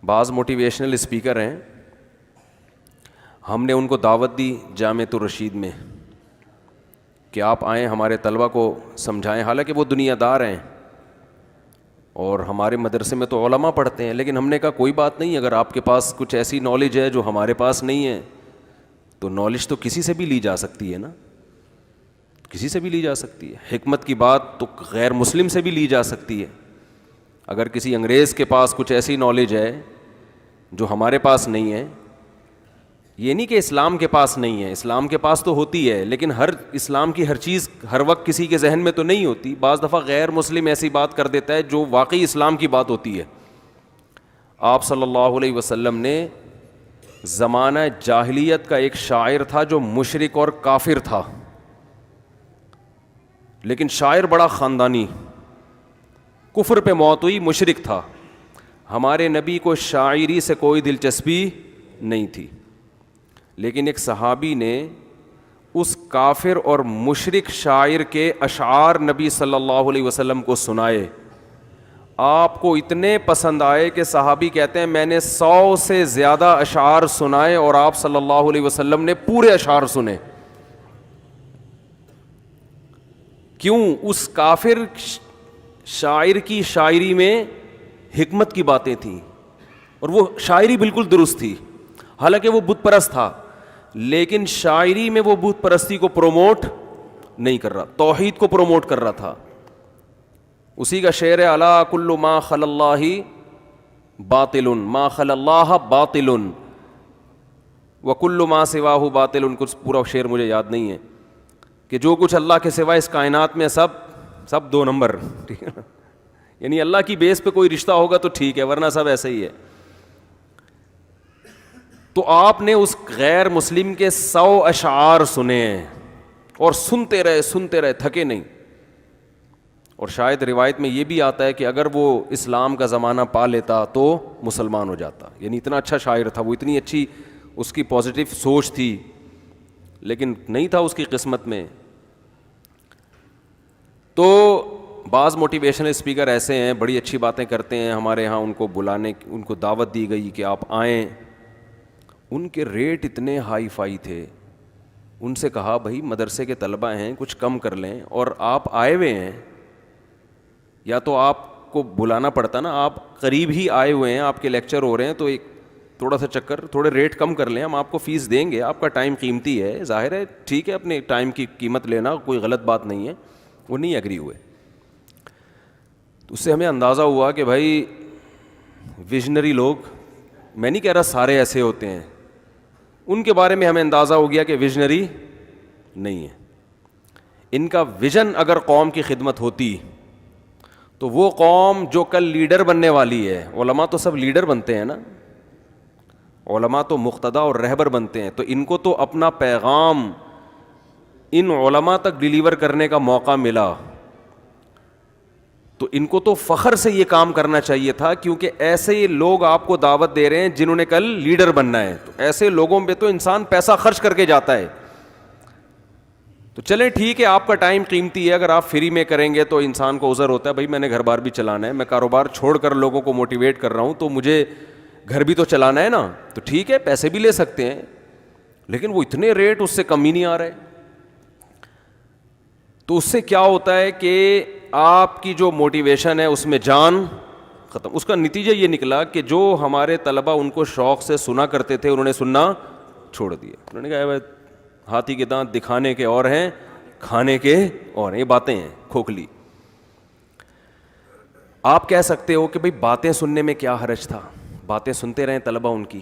بعض motivational speaker ہیں، ہم نے ان کو دعوت دی جامعۃ الرشید میں کہ آپ آئیں ہمارے طلبہ کو سمجھائیں، حالانکہ وہ دنیا دار ہیں اور ہمارے مدرسے میں تو علماء پڑھتے ہیں، لیکن ہم نے کہا کوئی بات نہیں، اگر آپ کے پاس کچھ ایسی نالج ہے جو ہمارے پاس نہیں ہے تو نالج تو کسی سے بھی لی جا سکتی ہے نا، کسی سے بھی لی جا سکتی ہے، حکمت کی بات تو غیر مسلم سے بھی لی جا سکتی ہے۔ اگر کسی انگریز کے پاس کچھ ایسی نالج ہے جو ہمارے پاس نہیں ہے، یہ نہیں کہ اسلام کے پاس نہیں ہے، اسلام کے پاس تو ہوتی ہے، لیکن اسلام کی ہر چیز ہر وقت کسی کے ذہن میں تو نہیں ہوتی، بعض دفعہ غیر مسلم ایسی بات کر دیتا ہے جو واقعی اسلام کی بات ہوتی ہے۔ آپ صلی اللہ علیہ وسلم نے زمانہ جاہلیت کا ایک شاعر تھا جو مشرک اور کافر تھا، لیکن شاعر بڑا خاندانی، کفر پہ موت ہوئی، مشرک تھا۔ ہمارے نبی کو شاعری سے کوئی دلچسپی نہیں تھی، لیکن ایک صحابی نے اس کافر اور مشرک شاعر کے اشعار نبی صلی اللہ علیہ وسلم کو سنائے، آپ کو اتنے پسند آئے کہ صحابی کہتے ہیں میں نے 100 سے زیادہ اشعار سنائے اور آپ صلی اللہ علیہ وسلم نے پورے اشعار سنے۔ کیوں؟ اس کافر شاعر کی شاعری میں حکمت کی باتیں تھیں، اور وہ شاعری بالکل درست تھی، حالانکہ وہ بت پرست تھا، لیکن شاعری میں وہ بت پرستی کو پروموٹ نہیں کر رہا، توحید کو پروموٹ کر رہا تھا۔ اسی کا شعر ہے الا کل ما خلی اللہ باطل ما خلی اللہ باطل وکل ما سواہ باطل، کچھ پورا شعر مجھے یاد نہیں ہے، کہ جو کچھ اللہ کے سوا اس کائنات میں سب دو نمبر، ٹھیک ہے نا، یعنی اللہ کی بیس پہ کوئی رشتہ ہوگا تو ٹھیک ہے، ورنہ سب ایسے ہی ہے۔ تو آپ نے اس غیر مسلم کے 100 اشعار سنے اور سنتے رہے تھکے نہیں، اور شاید روایت میں یہ بھی آتا ہے کہ اگر وہ اسلام کا زمانہ پا لیتا تو مسلمان ہو جاتا، یعنی اتنا اچھا شاعر تھا وہ، اتنی اچھی اس کی پازیٹیو سوچ تھی، لیکن نہیں تھا اس کی قسمت میں۔ تو بعض موٹیویشنل اسپیکر ایسے ہیں، بڑی اچھی باتیں کرتے ہیں، ہمارے ہاں ان کو دعوت دی گئی کہ آپ آئیں، ان کے ریٹ اتنے ہائی فائی تھے، ان سے کہا بھائی مدرسے کے طلبہ ہیں کچھ کم کر لیں، اور آپ آئے ہوئے ہیں، یا تو آپ کو بلانا پڑتا نا، آپ قریب ہی آئے ہوئے ہیں، آپ کے لیکچر ہو رہے ہیں، تو ایک تھوڑا سا چکر، تھوڑے ریٹ کم کر لیں، ہم آپ کو فیس دیں گے، آپ کا ٹائم قیمتی ہے، ظاہر ہے ٹھیک ہے، اپنے ٹائم کی قیمت لینا کوئی غلط بات نہیں ہے۔ وہ نہیں ایگری ہوئے، تو اس سے ہمیں اندازہ ہوا کہ بھائی ویژنری لوگ، میں نہیں کہہ رہا سارے ایسے ہوتے ہیں، ان کے بارے میں ہمیں اندازہ ہو گیا کہ ویژنری نہیں ہے، ان کا ویژن اگر قوم کی خدمت ہوتی تو وہ قوم جو کل لیڈر بننے والی ہے، علماء تو سب لیڈر بنتے ہیں نا، علماء تو مقتدا اور رہبر بنتے ہیں، تو ان کو تو اپنا پیغام ان علماء تک ڈیلیور کرنے کا موقع ملا، تو ان کو تو فخر سے یہ کام کرنا چاہیے تھا، کیونکہ ایسے لوگ آپ کو دعوت دے رہے ہیں جنہوں نے کل لیڈر بننا ہے، تو ایسے لوگوں پہ تو انسان پیسہ خرچ کر کے جاتا ہے۔ تو چلیں ٹھیک ہے، آپ کا ٹائم قیمتی ہے، اگر آپ فری میں کریں گے تو انسان کو عذر ہوتا ہے، بھائی میں نے گھر بار بھی چلانا ہے، میں کاروبار چھوڑ کر لوگوں کو موٹیویٹ کر رہا ہوں تو مجھے گھر بھی تو چلانا ہے نا، تو ٹھیک ہے پیسے بھی لے سکتے ہیں، لیکن وہ اتنے ریٹ اس سے کم ہی نہیں آ رہے۔ تو اس سے کیا ہوتا ہے کہ آپ کی جو موٹیویشن ہے اس میں جان ختم۔ اس کا نتیجہ یہ نکلا کہ جو ہمارے طلبہ ان کو شوق سے سنا کرتے تھے، انہوں نے سننا چھوڑ دیا، انہوں نے کہا ہاتھی کے دانت دکھانے کے اور ہیں، کھانے کے اور ہیں، یہ باتیں ہیں کھوکھلی۔ آپ کہہ سکتے ہو کہ بھئی باتیں سننے میں کیا حرج تھا، باتیں سنتے رہیں طلبہ ان کی،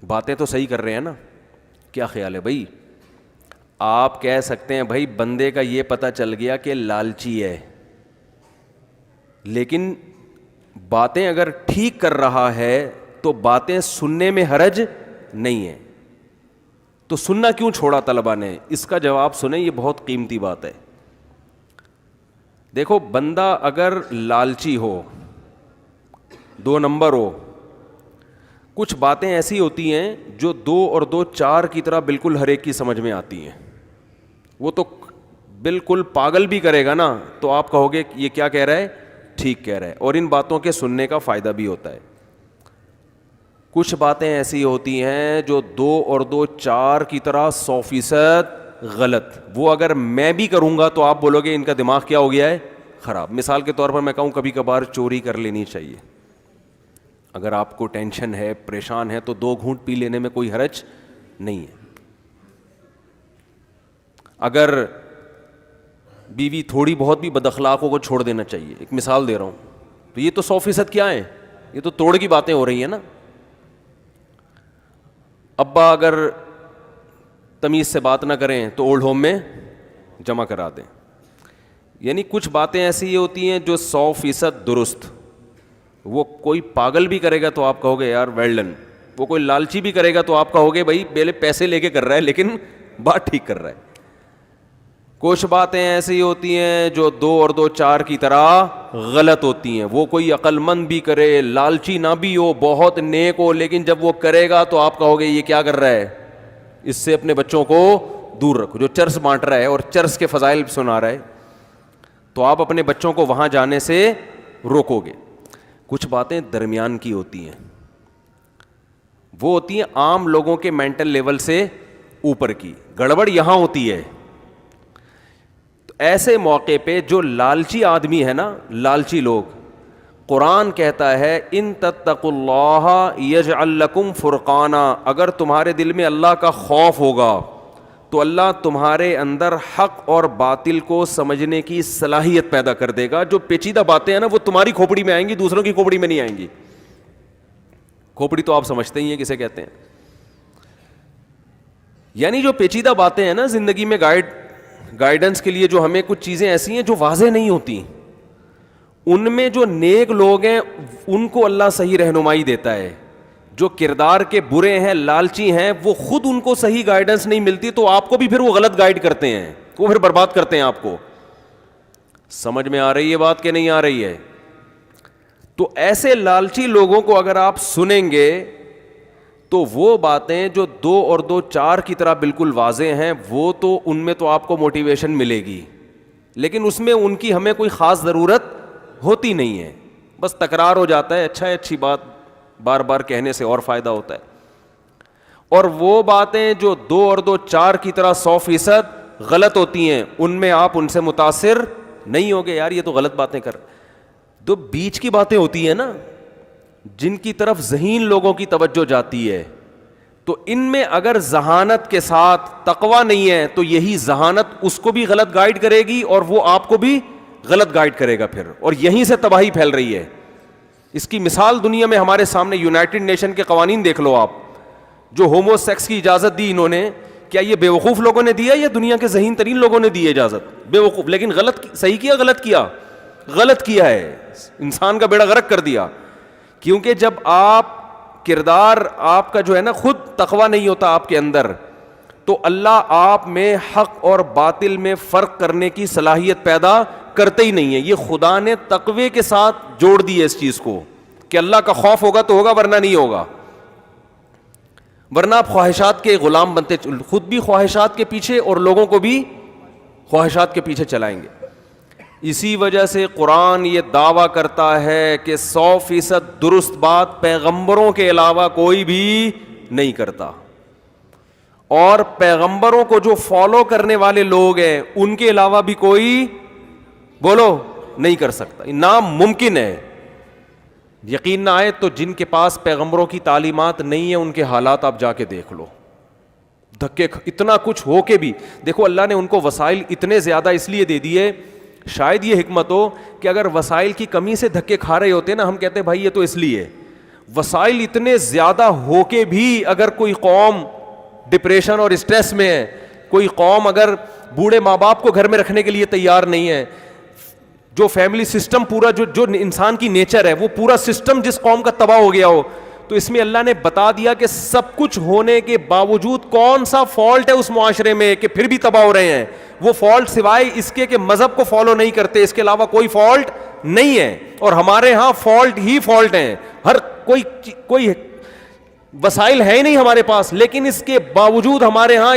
باتیں تو صحیح کر رہے ہیں نا، کیا خیال ہے بھائی؟ آپ کہہ سکتے ہیں بھائی بندے کا یہ پتہ چل گیا کہ لالچی ہے، لیکن باتیں اگر ٹھیک کر رہا ہے تو باتیں سننے میں حرج نہیں ہے، تو سننا کیوں چھوڑا طلبہ نے؟ اس کا جواب سنیں، یہ بہت قیمتی بات ہے۔ دیکھو بندہ اگر لالچی ہو، 2 نمبر ہو، کچھ باتیں ایسی ہوتی ہیں جو 2 اور 2 4 کی طرح بالکل ہر ایک کی سمجھ میں آتی ہیں، وہ تو بالکل پاگل بھی کرے گا نا تو آپ کہو گے یہ کیا کہہ رہا ہے، ٹھیک کہہ رہا ہے، اور ان باتوں کے سننے کا فائدہ بھی ہوتا ہے۔ کچھ باتیں ایسی ہوتی ہیں جو 2 اور 2 4 کی طرح 100% غلط. وہ اگر میں بھی کروں گا تو آپ بولو گے ان کا دماغ کیا ہو گیا ہے, خراب. مثال کے طور پر میں کہوں کبھی کبھار چوری کر لینی چاہیے. اگر آپ کو ٹینشن ہے, پریشان ہے, تو 2 گھونٹ پی لینے میں کوئی حرج نہیں ہے. اگر بیوی تھوڑی بہت بھی بد اخلاق ہو کو چھوڑ دینا چاہیے. ایک مثال دے رہا ہوں. تو یہ تو 100% کیا ہے, یہ تو توڑ کی باتیں ہو رہی ہیں نا. ابا اگر تمیز سے بات نہ کریں تو اولڈ ہوم میں جمع کرا دیں. یعنی کچھ باتیں ایسی ہوتی ہیں جو 100% درست. وہ کوئی پاگل بھی کرے گا تو آپ کہو گے یار ویل ڈن. وہ کوئی لالچی بھی کرے گا تو آپ کہو گے بھائی پہلے پیسے لے کے کر رہا ہے لیکن بات ٹھیک کر رہا ہے. کچھ باتیں ایسی ہوتی ہیں جو 2 اور 2 4 کی طرح غلط ہوتی ہیں. وہ کوئی عقل مند بھی کرے, لالچی نہ بھی ہو, بہت نیک ہو, لیکن جب وہ کرے گا تو آپ کہو گے یہ کیا کر رہا ہے, اس سے اپنے بچوں کو دور رکھو. جو چرس بانٹ رہا ہے اور چرس کے فضائل سنا رہا ہے تو آپ اپنے بچوں کو وہاں جانے سے روکو گے. کچھ باتیں درمیان کی ہوتی ہیں, وہ ہوتی ہیں عام لوگوں کے مینٹل لیول سے اوپر کی. گڑبڑ یہاں ہوتی ہے. ایسے موقع پہ جو لالچی آدمی ہے نا, لالچی لوگ, قرآن کہتا ہے ان تتقوا اللہ یجعل لکم فرقانا, اگر تمہارے دل میں اللہ کا خوف ہوگا تو اللہ تمہارے اندر حق اور باطل کو سمجھنے کی صلاحیت پیدا کر دے گا. جو پیچیدہ باتیں ہیں نا وہ تمہاری کھوپڑی میں آئیں گی, دوسروں کی کھوپڑی میں نہیں آئیں گی. کھوپڑی تو آپ سمجھتے ہی ہیں کسے کہتے ہیں. یعنی جو پیچیدہ باتیں ہیں نا زندگی میں گائیڈنس کے لیے, جو ہمیں کچھ چیزیں ایسی ہیں جو واضح نہیں ہوتی, ان میں جو نیک لوگ ہیں ان کو اللہ صحیح رہنمائی دیتا ہے. جو کردار کے برے ہیں, لالچی ہیں, وہ خود ان کو صحیح گائیڈنس نہیں ملتی تو آپ کو بھی پھر وہ غلط گائیڈ کرتے ہیں, وہ پھر برباد کرتے ہیں آپ کو. سمجھ میں آ رہی ہے بات کہ نہیں آ رہی ہے؟ تو ایسے لالچی لوگوں کو اگر آپ سنیں گے تو وہ باتیں جو 2 اور 2 4 کی طرح بالکل واضح ہیں, وہ تو ان میں تو آپ کو موٹیویشن ملے گی, لیکن اس میں ان کی ہمیں کوئی خاص ضرورت ہوتی نہیں ہے. بس تکرار ہو جاتا ہے, اچھا ہے, اچھی بات بار بار کہنے سے اور فائدہ ہوتا ہے. اور وہ باتیں جو 2 اور 2 4 کی طرح 100% غلط ہوتی ہیں, ان میں آپ ان سے متاثر نہیں ہوگے, یار یہ تو غلط باتیں کر. تو بیچ کی باتیں ہوتی ہیں نا جن کی طرف ذہین لوگوں کی توجہ جاتی ہے, تو ان میں اگر ذہانت کے ساتھ تقویٰ نہیں ہے تو یہی ذہانت اس کو بھی غلط گائیڈ کرے گی اور وہ آپ کو بھی غلط گائیڈ کرے گا پھر, اور یہیں سے تباہی پھیل رہی ہے. اس کی مثال دنیا میں ہمارے سامنے یونائٹڈ نیشن کے قوانین دیکھ لو آپ, جو ہومو سیکس کی اجازت دی انہوں نے, کیا یہ بیوقوف لوگوں نے دیا یا دنیا کے ذہین ترین لوگوں نے دی اجازت؟ بیوقوف. لیکن غلط صحیح کیا, غلط کیا ہے, انسان کا بیڑا غرق کر دیا. کیونکہ جب آپ کردار آپ کا جو ہے نا خود تقویٰ نہیں ہوتا آپ کے اندر, تو اللہ آپ میں حق اور باطل میں فرق کرنے کی صلاحیت پیدا کرتے ہی نہیں ہے. یہ خدا نے تقوی کے ساتھ جوڑ دی ہے اس چیز کو کہ اللہ کا خوف ہوگا تو ہوگا, ورنہ نہیں ہوگا. ورنہ آپ خواہشات کے غلام بنتے, خود بھی خواہشات کے پیچھے اور لوگوں کو بھی خواہشات کے پیچھے چلائیں گے. اسی وجہ سے قرآن یہ دعویٰ کرتا ہے کہ 100% درست بات پیغمبروں کے علاوہ کوئی بھی نہیں کرتا, اور پیغمبروں کو جو فالو کرنے والے لوگ ہیں ان کے علاوہ بھی کوئی بولو نہیں کر سکتا. ناممکن ہے. یقین نہ آئے تو جن کے پاس پیغمبروں کی تعلیمات نہیں ہیں ان کے حالات آپ جا کے دیکھ لو. دھکے, اتنا کچھ ہو کے بھی دیکھو, اللہ نے ان کو وسائل اتنے زیادہ اس لیے دے دیے, شاید یہ حکمت ہو کہ اگر وسائل کی کمی سے دھکے کھا رہے ہوتے نا, ہم کہتے بھائی یہ تو اس لیے, وسائل اتنے زیادہ ہو کے بھی اگر کوئی قوم ڈپریشن اور اسٹریس میں ہے, کوئی قوم اگر بوڑھے ماں باپ کو گھر میں رکھنے کے لیے تیار نہیں ہے, جو فیملی سسٹم پورا جو انسان کی نیچر ہے وہ پورا سسٹم جس قوم کا تباہ ہو گیا ہو, تو اس میں اللہ نے بتا دیا کہ سب کچھ ہونے کے باوجود کون سا فالٹ ہے اس معاشرے میں کہ پھر بھی تباہ ہو رہے ہیں. وہ فالٹ سوائے اس کے کہ مذہب کو فالو نہیں کرتے, اس کے علاوہ کوئی فالٹ نہیں ہے. اور ہمارے ہاں فالٹ ہی فالٹ ہیں, ہر کوئی وسائل ہے ہی نہیں ہمارے پاس, لیکن اس کے باوجود ہمارے ہاں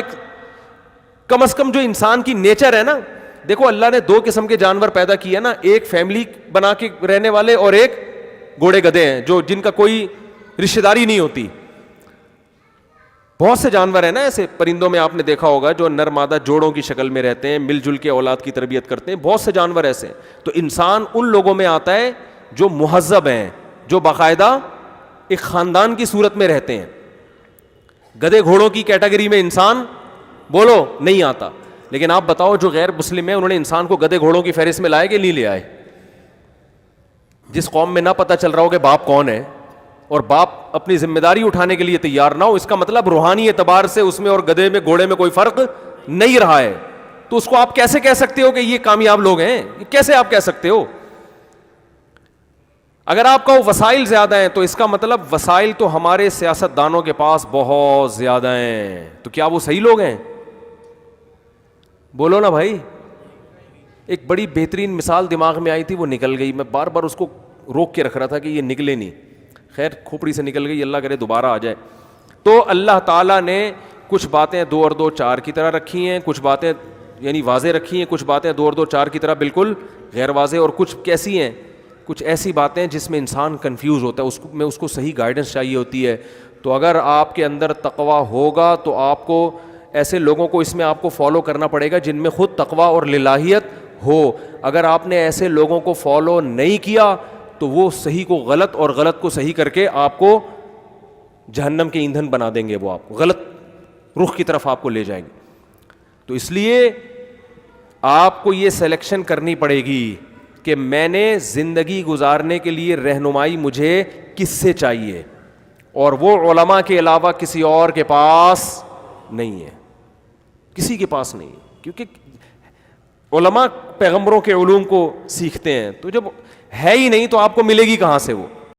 کم از کم جو انسان کی نیچر ہے نا, دیکھو اللہ نے 2 قسم کے جانور پیدا کیے نا, ایک فیملی بنا کے رہنے والے اور ایک گھوڑے گدھے ہیں جو جن کا کوئی رشتہ داری نہیں ہوتی. بہت سے جانور ہیں نا ایسے, پرندوں میں آپ نے دیکھا ہوگا جو نر مادہ جوڑوں کی شکل میں رہتے ہیں, مل جل کے اولاد کی تربیت کرتے ہیں, بہت سے جانور ایسے ہیں. تو انسان ان لوگوں میں آتا ہے جو مہذب ہیں, جو باقاعدہ ایک خاندان کی صورت میں رہتے ہیں. گدھے گھوڑوں کی کیٹیگری میں انسان بولو نہیں آتا. لیکن آپ بتاؤ جو غیر مسلم ہیں انہوں نے انسان کو گدھے گھوڑوں کی فہرست میں لائے کہ نہیں لے آئے؟ جس قوم میں نہ پتہ چل رہا ہو کہ باپ کون ہے اور باپ اپنی ذمہ داری اٹھانے کے لیے تیار نہ ہو, اس کا مطلب روحانی اعتبار سے اس میں اور گدھے میں گھوڑے میں کوئی فرق نہیں رہا ہے. تو اس کو آپ کیسے کہہ سکتے ہو کہ یہ کامیاب لوگ ہیں؟ کیسے آپ کہہ سکتے ہو؟ اگر آپ کا وسائل زیادہ ہیں تو اس کا مطلب وسائل تو ہمارے سیاست دانوں کے پاس بہت زیادہ ہیں, تو کیا وہ صحیح لوگ ہیں؟ بولو نا بھائی. ایک بڑی بہترین مثال دماغ میں آئی تھی, وہ نکل گئی, میں بار بار اس کو روک کے رکھ رہا تھا کہ یہ نکلے نہیں. خیر کھوپڑی سے نکل گئی, اللہ کرے دوبارہ آ جائے. تو اللہ تعالیٰ نے کچھ باتیں 2 اور 2 4 کی طرح رکھی ہیں, کچھ باتیں یعنی واضح رکھی ہیں, کچھ باتیں 2 اور 2 4 کی طرح بالکل غیر واضح, اور کچھ کیسی ہیں, کچھ ایسی باتیں جس میں انسان کنفیوز ہوتا ہے, اس کو صحیح گائیڈنس چاہیے ہوتی ہے. تو اگر آپ کے اندر تقویٰ ہوگا تو آپ کو ایسے لوگوں کو اس میں آپ کو فالو کرنا پڑے گا جن میں خود تقویٰ اور للہیت ہو. اگر آپ نے ایسے لوگوں کو فالو نہیں کیا تو وہ صحیح کو غلط اور غلط کو صحیح کر کے آپ کو جہنم کے ایندھن بنا دیں گے, وہ آپ کو غلط رخ کی طرف آپ کو لے جائیں گے. تو اس لیے آپ کو یہ سلیکشن کرنی پڑے گی کہ میں نے زندگی گزارنے کے لیے رہنمائی مجھے کس سے چاہیے, اور وہ علماء کے علاوہ کسی اور کے پاس نہیں ہے, کسی کے پاس نہیں ہے. کیونکہ علماء پیغمبروں کے علوم کو سیکھتے ہیں, تو جب ہے ہی نہیں تو آپ کو ملے گی کہاں سے وہ؟